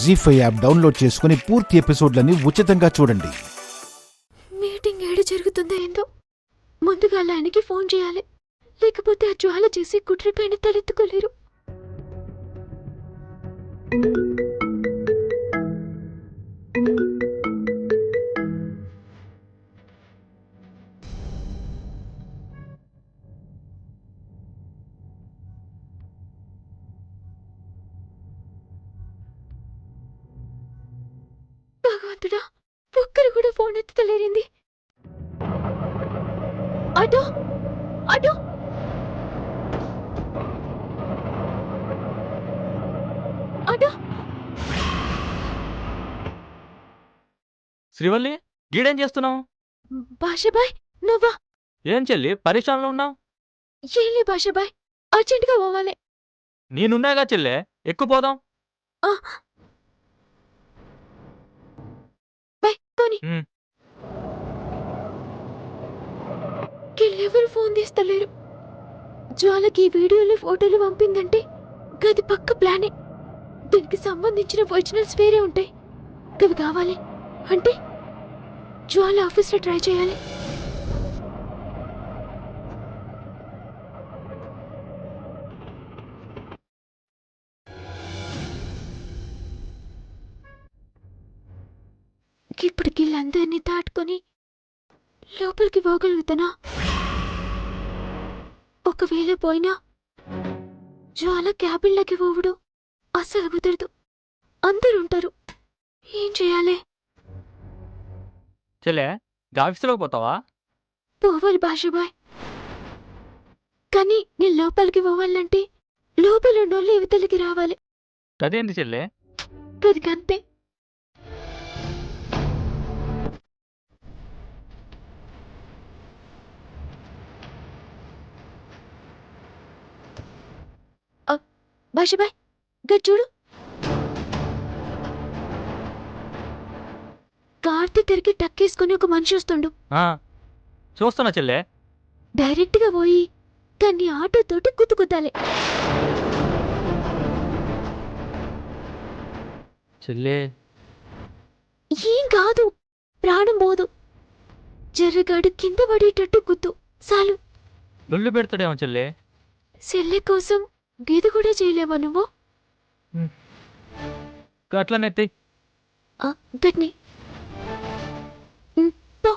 జీ5 app download చేసుకుని పూర్తి ఎపిసోడ్లని ఉచితంగా చూడండి. మీటింగ్ ఏడ జరుగుతుందో ఏందో. ముందుగా ఆయనకి ఫోన్ చేయాలి, లేకపోతే ఆ జ్వాల చేసి కుట్రిపైన తలెత్తుకోలేరు. భగవంతుడా, ఒక్కరు కూడా ఫోన్ ఎత్తుతలేరింది. అటో అటో అటో. శ్రీవల్లి, గీడేం చేస్తున్నావు? భాషబాయ్, నువ్వా? ఏం చెల్లి పరీక్షలో ఉన్నావు? ఏలే భాషబాయ్, అర్జెంటుగా పోవాలి. నేనున్నాగా చెల్లె, ఎక్కుపోదాం. బాయ్ తోని. ఎవరు ఫోన్ తీస్తలేరు. జ్వాలకి వీడియోలు ఫోటోలు పంపిందంటే గది పక్క ప్లానే. దీనికి సంబంధించిన ఒరిజినల్స్ వేరే ఉంటాయి. అవి కావాలి అంటే జ్వాల ఆఫీస్లో ట్రై చేయాలి. ఇప్పుడు వీళ్ళందరినీ దాటుకొని లోపలికి పోగలుగుతానా? ఒకవేళ పోయినా జ్వాల క్యాబిన్లకి పోవుడు అస్సలు కుదరదు. అందరుంటారు. ఏం చేయాలి? చెల్లె, ఆఫీసులోకి పోతావా? పోవాలి భాషబాయ్, కానీ నేను లోపలికి పోవాలంటే లోపల ఉన్నోళ్ళు యువతలకి రావాలి. అదేంటి చెల్లె? గదికంతే. భాషబాయ్, గది చూడు. కార్తీ తిరిగి టక్కేసుకుని ఒక మనిషి వస్తుండు. చూస్తున్నా చెల్లె. డైరెక్ట్ గా పోయి దాన్ని ఆటోతోటి గుద్దుకుద్దాలి. చెల్లె, ఏం కాదు, ప్రాణం పోదు. జర్రగాడు కింద పడేటట్టు గుద్దు చాలు. లొల్లు పెడతాడేమో చెల్లె. సెల్లె కోసం గీత కూడా చేయలేవా నువ్వు? అట్లనైతే గట్ని తో.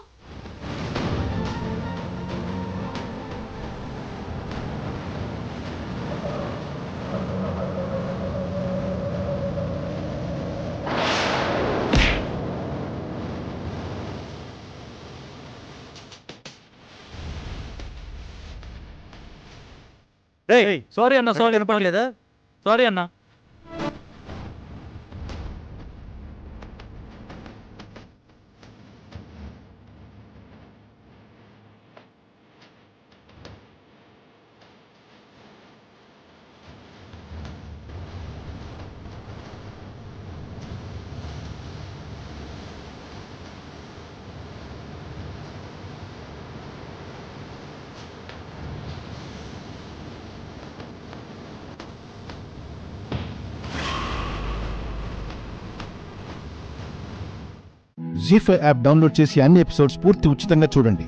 సారీ అన్న, సారీ వినపడలేదా? సారీ అన్న. జీ5 యాప్ డౌన్లోడ్ చేసి అన్ని ఎపిసోడ్స్ పూర్తి ఉచితంగా చూడండి.